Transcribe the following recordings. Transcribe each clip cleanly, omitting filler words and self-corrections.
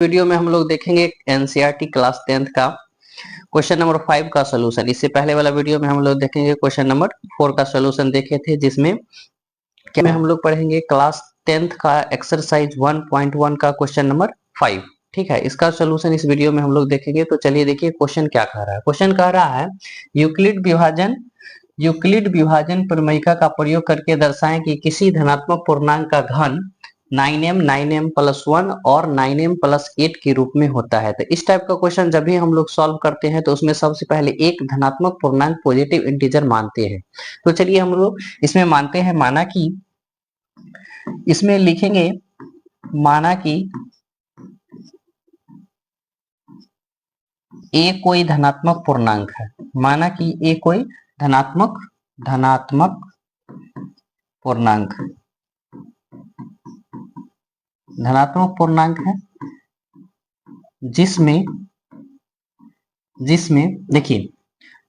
Video में हम लोग देखेंगे एनसीईआरटी क्लास 10th का क्वेश्चन नंबर 5 का सोल्यूशन। इससे पहले वाला वीडियो में हम लोग देखेंगे क्वेश्चन नंबर 4 का सोल्यूशन देखे थे, जिसमें क्या में हम लोग पढ़ेंगे क्लास 10th का एक्सरसाइज 1.1 का क्वेश्चन नंबर 5। ठीक है, इसका सोल्यूशन इस वीडियो में हम लोग देखेंगे। तो चलिए देखिए क्वेश्चन क्या कह रहा है। क्वेश्चन कह रहा है यूक्लिड विभाजन प्रमेयिका का प्रयोग करके दर्शाएं कि किसी धनात्मक पूर्णांक का घन 9m 9m+1 और 9m+8 के रूप में होता है। तो इस टाइप का क्वेश्चन जब भी हम लोग सॉल्व करते हैं तो उसमें सबसे पहले एक धनात्मक पूर्णांक पॉजिटिव इंटीजर मानते हैं। तो चलिए हम लोग इसमें मानते हैं, माना कि इसमें लिखेंगे, माना कि ए कोई धनात्मक पूर्णांक है। माना कि ए कोई धनात्मक पूर्णांक है जिसमें देखिए,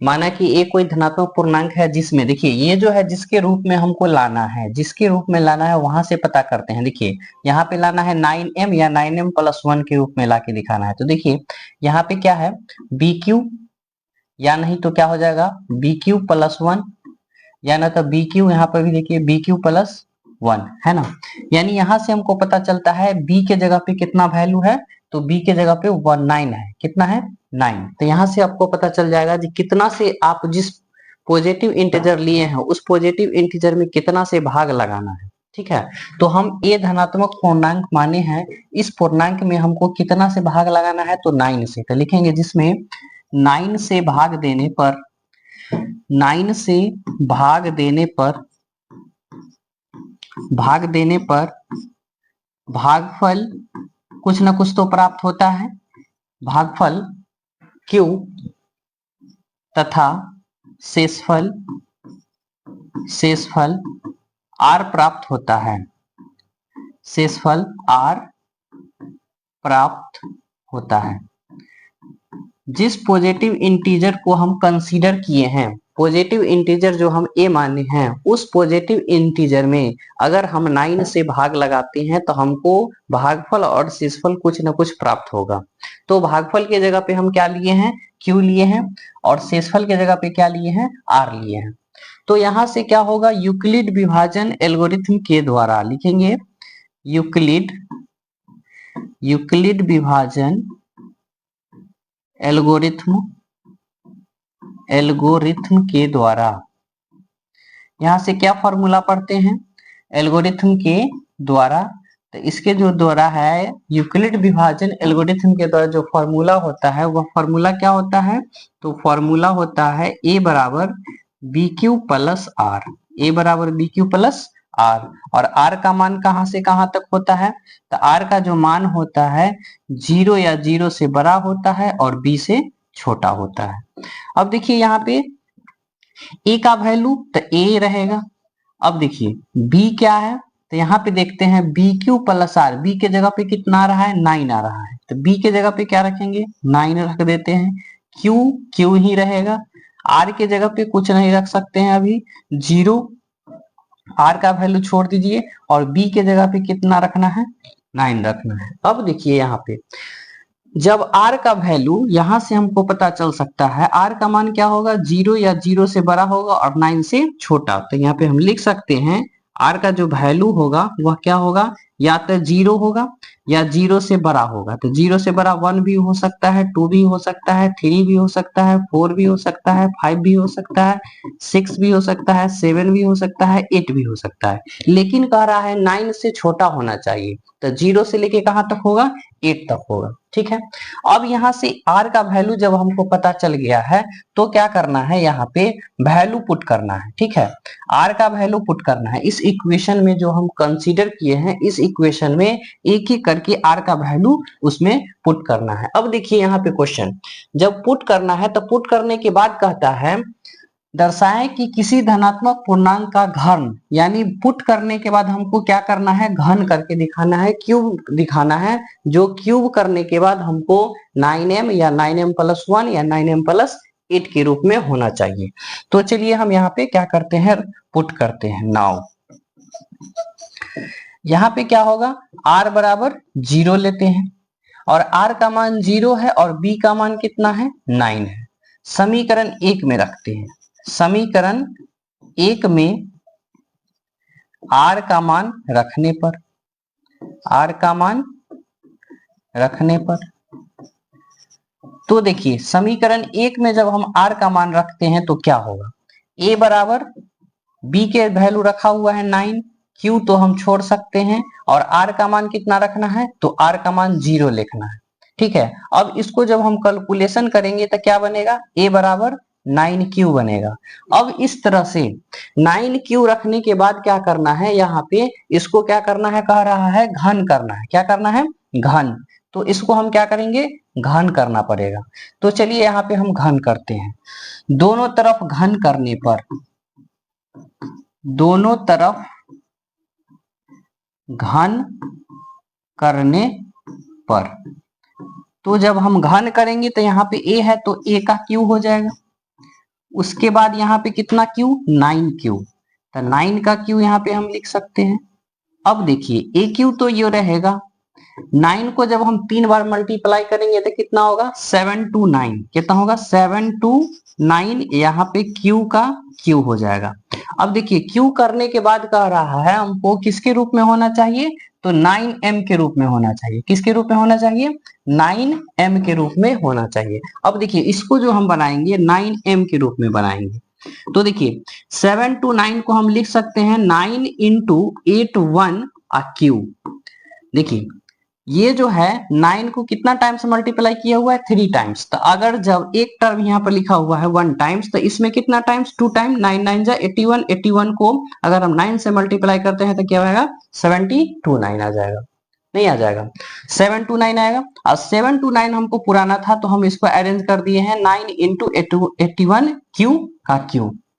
माना कि ए कोई धनात्मक पूर्णांक है जिसमें देखिए ये जो है जिसके रूप में हमको लाना है, जिसके रूप में लाना है वहां से पता करते हैं। देखिए यहाँ पे लाना है 9m या 9m+1 के रूप में लाके दिखाना है। तो देखिए यहाँ पे क्या है, BQ, या नहीं तो क्या हो जाएगा BQ+1, या ना तो BQ, यहाँ पर भी देखिए BQ+1 है ना। यानी यहाँ से हमको पता चलता है B के जगह पे कितना वैल्यू है, तो B के जगह पे 9 है। कितना है? 9। तो यहाँ से आपको पता चल जाएगा कि कितना से आप जिस पॉजिटिव इंटीजर लिए हैं उस पॉजिटिव इंटीजर में कितना से भाग लगाना है। ठीक है, तो हम ए धनात्मक पूर्णांक माने हैं, इस पूर्णांक में हमको कितना से भाग लगाना है, तो 9 से। तो लिखेंगे जिसमें 9 से भाग देने पर 9 से भाग देने पर भागफल कुछ ना कुछ तो प्राप्त होता है। भागफल Q तथा शेषफल R प्राप्त होता है। शेषफल R प्राप्त होता है। जिस पॉजिटिव इंटीजर को हम कंसीडर किए हैं, पॉजिटिव इंटीजर जो हम ए माने हैं, उस पॉजिटिव इंटीजर में अगर हम 9 से भाग लगाते हैं तो हमको भागफल और शेषफल कुछ ना कुछ प्राप्त होगा। तो भागफल के जगह पे हम क्या लिए हैं, Q लिए हैं, और शेषफल के जगह पे क्या लिए हैं, R लिए हैं। तो यहां से क्या होगा, यूक्लिड विभाजन एल्गोरिथम के द्वारा लिखेंगे, यूक्लिड विभाजन एल्गोरिथम के द्वारा, यहां से क्या फॉर्मूला पढ़ते हैं, एल्गोरिथम के द्वारा। तो इसके जो द्वारा है, यूक्लिड विभाजन एल्गोरिथम के द्वारा जो फॉर्मूला होता है वह फॉर्मूला क्या होता है, तो फॉर्मूला होता है A बराबर BQ+R। A बराबर BQ+R, और R का मान कहां से कहां तक होता है, तो R का जो मान होता है 0 या 0 से बड़ा होता है और B से छोटा होता है। अब देखिए यहाँ पे A का वैल्यू तो A रहेगा। अब देखिए B क्या है, तो यहाँ पे देखते हैं BQ+R, B के जगह पे कितना आ रहा है, 9 आ रहा है। तो B के जगह पे क्या रखेंगे, 9 रख देते हैं। Q ही रहेगा। R के जगह पे कुछ नहीं रख सकते हैं अभी, 0, R का वैल्यू छोड़ दीजिए, और B के जगह पे कितना रखना है, 9 रखना है। अब देखिए यहाँ पे जब R का वैल्यू, यहां से हमको पता चल सकता है R का मान क्या होगा, 0 या 0 से बड़ा होगा और 9 से छोटा। तो यहाँ पे हम लिख सकते हैं R का जो वैल्यू होगा वह क्या होगा, या तो 0 होगा या 0 से बड़ा होगा। तो 0 से बड़ा 1 भी हो सकता है, 2 भी हो सकता है, 3 भी हो सकता है, 4 भी हो सकता है, 5 भी हो सकता है, 6 भी हो सकता है, 7 भी हो सकता है, 8 भी हो सकता है। लेकिन कह रहा है 9 से छोटा होना चाहिए। तो 0 से लेके कहां तक होगा, 8 तक होगा। ठीक है, अब यहां से R का वैल्यू जब हमको पता चल गया है तो क्या करना है, यहाँ पे वैल्यू पुट करना है। ठीक है, R का वैल्यू पुट करना है। इस इक्वेशन में जो हम कंसीडर किए हैं, इस इक्वेशन में एक एक करके R का वैल्यू उसमें पुट करना है। अब देखिए यहाँ पे क्वेश्चन जब पुट करना है तो पुट करने के बाद कहता है दर्शाएं कि किसी धनात्मक पूर्णांक का घन, यानी पुट करने के बाद हमको क्या करना है, घन करके दिखाना है, क्यूब दिखाना है। जो क्यूब करने के बाद हमको 9m या 9m+1 या 9m+8 के रूप में होना चाहिए। तो चलिए हम यहाँ पे क्या करते हैं, पुट करते हैं। नाउ यहाँ पे क्या होगा, R बराबर 0 लेते हैं, और r का मान 0 है और b का मान कितना है 9 है। समीकरण 1 में रखते हैं। समीकरण 1 में r का मान रखने पर, r का मान रखने पर, तो देखिए समीकरण 1 में जब हम r का मान रखते हैं तो क्या होगा, a बराबर b के वैल्यू रखा हुआ है 9, q तो हम छोड़ सकते हैं और r का मान कितना रखना है, तो r का मान 0 लिखना है। ठीक है, अब इसको जब हम कैलकुलेशन करेंगे तो क्या बनेगा, a बराबर 9q बनेगा। अब इस तरह से 9q रखने के बाद क्या करना है, यहाँ पे इसको क्या करना है, कह रहा है घन करना है। क्या करना है, घन। तो इसको हम क्या करेंगे, घन करना पड़ेगा। तो चलिए यहाँ पे हम घन करते हैं। दोनों तरफ घन करने पर, दोनों तरफ घन करने पर, तो जब हम घन करेंगे तो यहाँ पे a है तो a का q हो जाएगा। उसके बाद यहाँ पे कितना q, 9q, तो 9 का q यहाँ पे हम लिख सकते हैं। अब देखिए aq तो ये रहेगा, 9 को जब हम 3 बार मल्टीप्लाई करेंगे तो कितना होगा, 7 to 9, कितना होगा 7 to 9, यहाँ पे q का q हो जाएगा। अब देखिए q करने के बाद कह रहा है हमको किसके रूप में होना चाहिए, तो 9m के रूप में होना चाहिए। किसके रूप में होना चाहिए, 9m के रूप में होना चाहिए। अब देखिए इसको जो हम बनाएंगे 9m के रूप में बनाएंगे, तो देखिए 7 to 9 को हम लिख सकते हैं 9 into 8 1 q। देखिए ये जो है 9 को कितना टाइम्स मल्टीप्लाई किया हुआ है, 3 टाइम्स। तो अगर जब एक टर्म यहाँ पर लिखा हुआ है 1 टाइम्स, तो इसमें कितना टाइम्स, 2 टाइम, 9 9 जा 81, 81 को अगर हम 9 से मल्टीप्लाई करते हैं तो क्या होगा, 729 आ जाएगा। नहीं आ जाएगा, 729 आएगा। और 729 हमको पुराना था तो हम इसको अरेंज कर दिए हैं 9 इंटू 81 q का q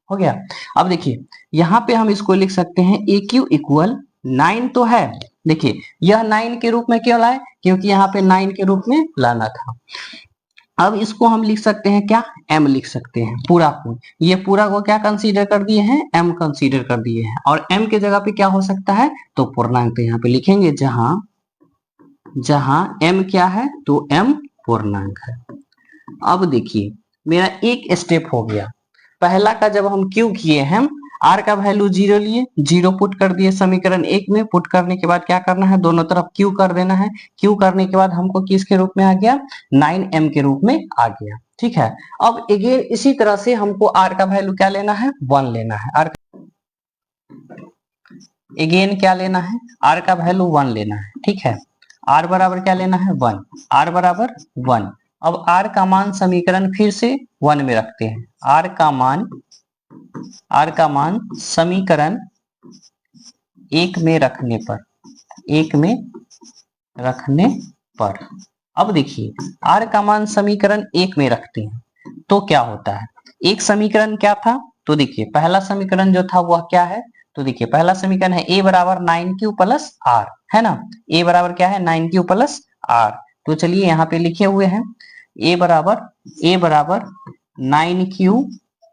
हो गया। अब देखिए यहाँ पे हम इसको लिख सकते हैं ए क्यू इक्वल 9 तो है, देखिए यह 9 के रूप में क्यों लाए, क्योंकि यहाँ पे 9 के रूप में लाना था। अब इसको हम लिख सकते हैं क्या, m लिख सकते हैं पूरा को। ये पूरा को क्या कंसीडर कर दिए हैं, m कंसीडर कर दिए हैं। और m के जगह पे क्या हो सकता है, तो पूर्णांक यहाँ पे लिखेंगे, जहां जहां m क्या है, तो m पूर्णांक है। अब देखिए मेरा एक स्टेप हो गया। पहला का जब हम q किए हैं, r का वैल्यू 0 लिए, 0 पुट कर दिए समीकरण 1 में। पुट करने के बाद क्या करना है, दोनों तरफ q कर देना है। q करने के बाद हमको किसके रूप में आ गया, 9m के रूप में आ गया। ठीक है, अब अगेन इसी तरह से हमको r का वैल्यू क्या लेना है, 1 लेना है। r अगेन क्या लेना है, r का वैल्यू 1 लेना है। ठीक है, r बराबर क्या लेना है, 1, r बराबर 1। अब r का मान समीकरण फिर से 1 में रखते हैं। r का मान समीकरण 1 में रखने पर, 1 में रखने पर, अब देखिए r का मान समीकरण 1 में रखते हैं तो क्या होता है। एक समीकरण क्या था, तो देखिए पहला समीकरण जो था वह क्या है, तो देखिए पहला समीकरण है a बराबर 9q प्लस r, है ना। a बराबर क्या है, 9q प्लस r। तो चलिए यहाँ पे लिखे हुए हैं a बराबर 9q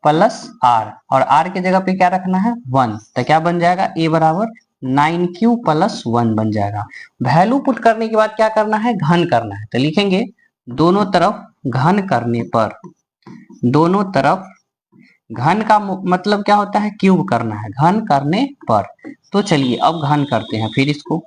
प्लस r, और r के जगह पे क्या रखना है, 1। तो क्या बन जाएगा, a बराबर 9q प्लस 1 बन जाएगा। वैल्यू पुट करने के बाद क्या करना है, घन करना है। तो लिखेंगे दोनों तरफ घन करने पर, दोनों तरफ घन का मतलब क्या होता है, क्यूब करना है, घन करने पर। तो चलिए अब घन करते हैं फिर इसको।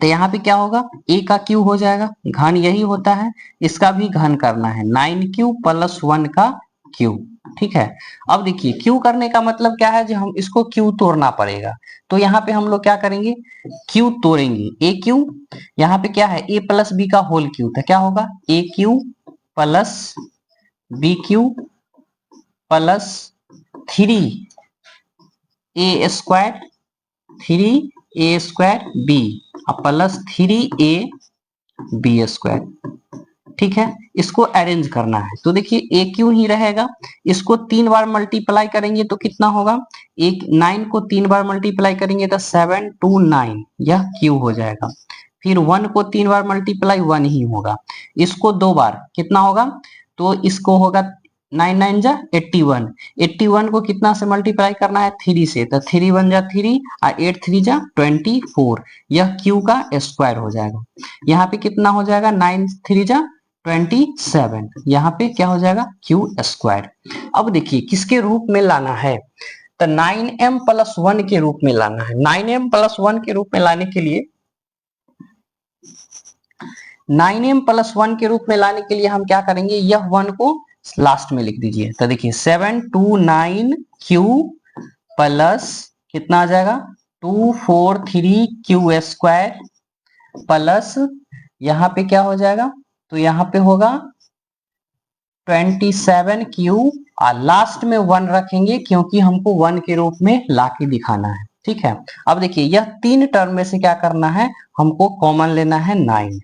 तो यहाँ पे क्या होगा, a का क्यू हो जाएगा, घन यही होता है। इसका भी घन करना है, 9q प्लस 1 का क्यू। ठीक है, अब देखिए क्यू करने का मतलब क्या है, जो हम इसको क्यू तोड़ना पड़ेगा। तो यहाँ पे हम लोग क्या करेंगे, क्यू तोड़ेंगे। ए क्यू, यहाँ पे क्या है, a प्लस बी का होल क्यू, तो क्या होगा, A cube plus B cube plus 3a² 3a² b plus 3ab²। ठीक है, इसको अरेंज करना है। तो देखिए ए क्यू ही रहेगा, इसको 3 बार मल्टीप्लाई करेंगे तो कितना होगा, 9 को 3 बार मल्टीप्लाई करेंगे तो 7 to 9, यह क्यू हो जाएगा। फिर 1 को 3 बार मल्टीप्लाई 1 ही होगा। इसको 2 बार कितना होगा, तो इसको होगा 9 9 जा 81, 81 को कितना से मल्टीप्लाई करना है 3 से, तो 3 1 जा 3 और 8 3 जा 24, यह q का स्क्वायर हो जाएगा। यहाँ पे कितना हो जाएगा 9 3 जा 27, यहाँ पे क्या हो जाएगा q स्क्वायर। अब देखिए किसके रूप में लाना है, तो 9m प्लस 1 के रूप में लाना है। 9m प्लस 1 के रूप में लाने के लिए 9m प्लस 1 के रूप में लाने के लिए हम क्या करेंगे, यह 1 को लास्ट में लिख दीजिए। तो देखिए 729q प्लस कितना आ जाएगा 243q स्क्वायर प्लस यहाँ पे क्या हो जाएगा, तो यहाँ पे होगा 27q और लास्ट में 1 रखेंगे क्योंकि हमको 1 के रूप में लाके दिखाना है। ठीक है, अब देखिए यह तीन टर्म में से क्या करना है, हमको कॉमन लेना है 9।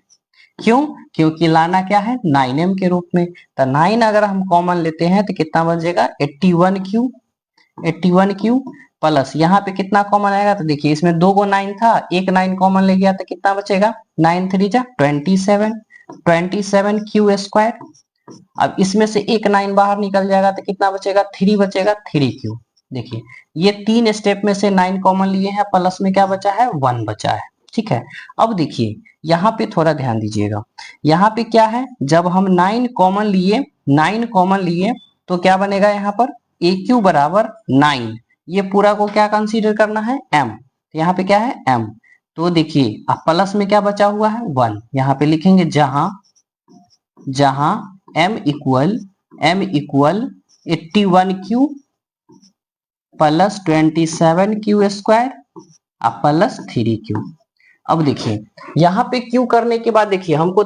क्यों, क्योंकि लाना क्या है 9m के रूप में, तो 9 अगर हम कॉमन लेते हैं तो कितना बचेगा 81q प्लस यहाँ पे कितना कॉमन आएगा, तो देखिए इसमें दो गो 9 था, एक 9 कॉमन ले गया तो कितना बचेगा 9 3 जा 27q स्क्वायर। अब इसमें से एक 9 बाहर निकल जाएगा तो कितना बचेगा 3 बचेगा 3q। देखिए ये तीन स्टेप में से 9 कॉमन लिए हैं, प्लस में क्या बचा है 1 बचा है। ठीक है, अब देखिए यहाँ पे थोड़ा ध्यान दीजिएगा, यहाँ पे क्या है जब हम 9 कॉमन लिए तो क्या बनेगा यहाँ पर AQ बराबर 9, ये पूरा को क्या कंसीडर करना है m, तो यहाँ पे क्या है m, तो देखिए अब प्लस में क्या बचा हुआ है 1, यहाँ पे लिखेंगे जहां m equal 81q plus 27q square plus 3q। अब देखिए यहाँ पे q करने के बाद देखिए हमको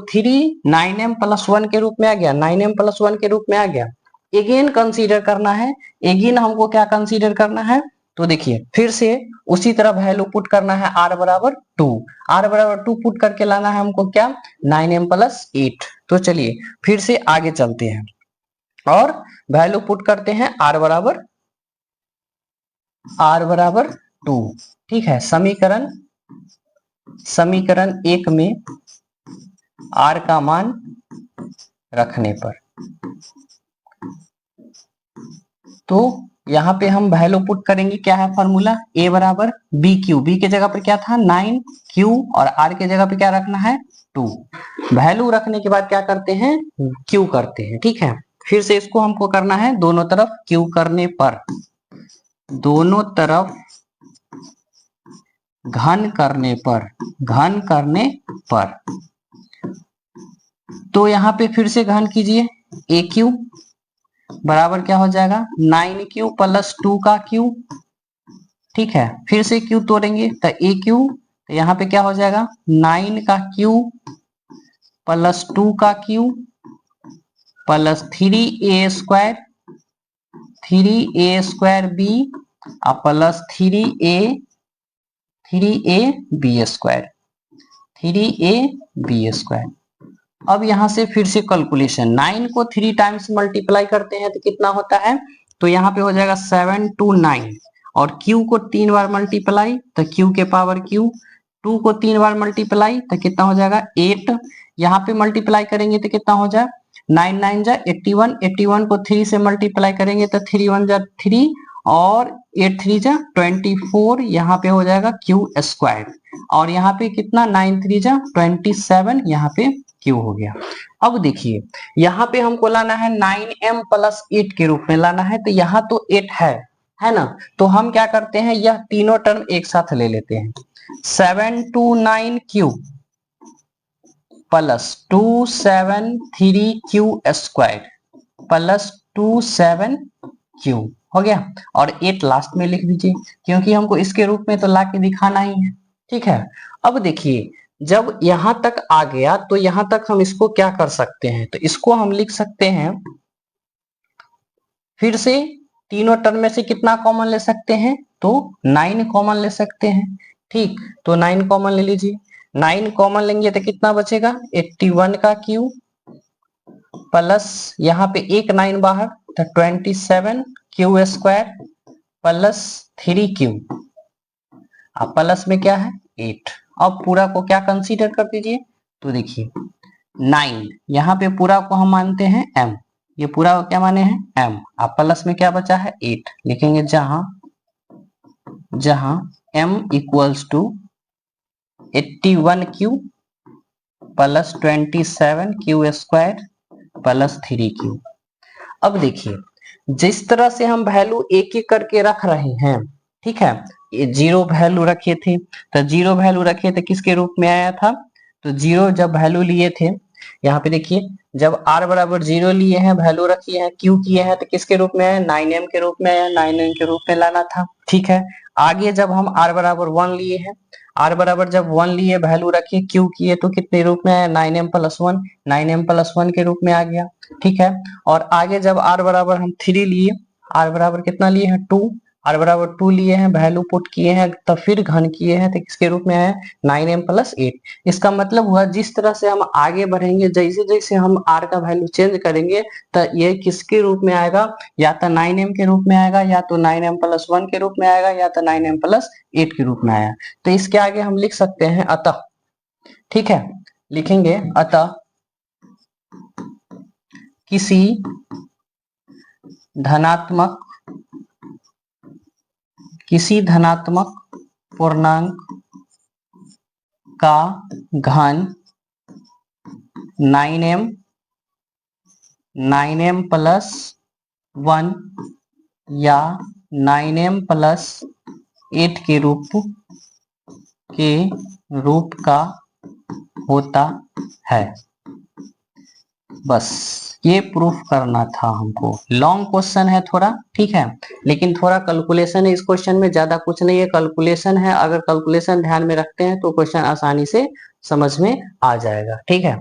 9m प्लस 1 के रूप में आ गया, 9m प्लस 1 के रूप में आ गया। एगेन कंसीडर करना है, एगेन हमको क्या कंसीडर करना है, तो देखिए फिर से उसी तरह वैल्यू पुट करना है r बराबर 2, r बराबर 2 पुट करके लाना है हमको क्या 9m प्लस 8। तो चलिए फिर से आगे चलते हैं और वैल्यू पुट करते हैं r बराबर 2। ठीक है, समीकरण 1 में r का मान रखने पर, तो यहाँ पे हम वैल्यू पुट करेंगे, क्या है फॉर्मूला a बराबर bq, b के जगह पर क्या था 9q और r के जगह पे क्या रखना है 2। वैल्यू रखने के बाद क्या करते हैं q करते हैं। ठीक है, फिर से इसको हमको करना है दोनों तरफ q करने पर, दोनों तरफ घन करने पर, तो यहाँ पे फिर से घन कीजिए AQ बराबर क्या हो जाएगा 9q प्लस 2 का q। ठीक है, फिर से q तोड़ेंगे तो AQ, तो यहाँ पे क्या हो जाएगा 9 का q प्लस 2 का q plus 3a square b plus 3ab square. अब यहां से फिर से कैलकुलेशन, 9 को 3 टाइम्स मल्टीप्लाई करते हैं तो कितना होता है, तो यहाँ पे हो जाएगा 729 और q को 3 बार मल्टीप्लाई तो q के पावर q, 2 को 3 बार मल्टीप्लाई तो कितना हो जाएगा 8, यहाँ पे मल्टीप्लाई करेंगे तो कितना हो जाए 9 9 जा 81, 81 को 3 से मल्टीप्लाई करेंगे तो 3 1 जा 3 और 8 3 जा 24, यहाँ पे हो जाएगा q स्क्वायर और यहाँ पे कितना 9 3 जा 27, यहाँ पे q हो गया। अब देखिए यहाँ पे हमको लाना है 9m प्लस 8 के रूप में लाना है, तो यहाँ तो 8 है ना, तो हम क्या करते हैं यह तीनों टर्म एक साथ ले लेते हैं, 729q plus 273q square plus 27q हो गया और 8 लास्ट में लिख दीजिए क्योंकि हमको इसके रूप में तो ला के दिखाना ही है। ठीक है, अब देखिए जब यहां तक आ गया तो यहां तक हम इसको क्या कर सकते हैं, तो इसको हम लिख सकते हैं फिर से तीनों टर्म में से कितना कॉमन ले सकते हैं, तो 9 कॉमन ले सकते हैं। ठीक, तो 9 कॉमन ले लीजिए, 9 कॉमन लेंगे तो कितना बचेगा 81 का q प्लस यहाँ पे एक 9 बाहर तो 27q स्क्वायर प्लस 3q, अब प्लस में क्या है 8। अब पूरा को क्या कंसीडर कर दीजिए, तो देखिए 9 यहाँ पे पूरा को हम मानते हैं m, ये पूरा क्या माने हैं m, अब प्लस में क्या बचा है 8 लिखेंगे, जहां m equals to 81 Q plus 27 Q square plus 3 Q. अब देखिए जिस तरह से हम वैल्यू एक एक करके रख रहे हैं, ठीक है, ये जीरो वैल्यू रखे थे, तो जीरो वैल्यू रखे थे किसके रूप में आया था, तो जीरो जब वैल्यू लिए थे, यहाँ पे देखिए जब r बराबर जीरो लिए हैं, वैल्यू रखी है, q किए हैं, तो किसके रूप में आया 9m के रूप में आया, 9m के रूप में लाना था, ठीक है। आगे जब हम r बराबर 1 लिए हैं, r बराबर जब 1 लिए वैल्यू रखिए, q किए तो कितने रूप में आया 9m प्लस 1, 9m प्लस 1 के रूप में आ गया, ठीक है। और आगे जब r बराबर हम 3 लिए, r बराबर कितना लिए हैं 2, r बराबर 2 लिए हैं, वैल्यू पुट किए हैं, तब फिर घन किए हैं, तो किसके रूप में आया 9m प्लस 8। इसका मतलब हुआ जिस तरह से हम आगे बढ़ेंगे, जैसे जैसे हम r का वैल्यू चेंज करेंगे, तो ये किसके रूप में आएगा, या तो 9m के रूप में आएगा, या तो 9m प्लस 1 के रूप में आएगा, या तो 9m प्लस 8 के रूप में आया। तो इसके आगे हम लिख सकते हैं अतः, ठीक है, लिखेंगे अतः किसी धनात्मक पूर्णांक का घन 9m प्लस 1 या 9m प्लस 8 के रूप का होता है। बस ये प्रूफ करना था हमको। लॉन्ग क्वेश्चन है थोड़ा, ठीक है, लेकिन थोड़ा कैलकुलेशन है इस क्वेश्चन में, ज्यादा कुछ नहीं है, कैलकुलेशन है। अगर कैलकुलेशन ध्यान में रखते हैं तो क्वेश्चन आसानी से समझ में आ जाएगा, ठीक है।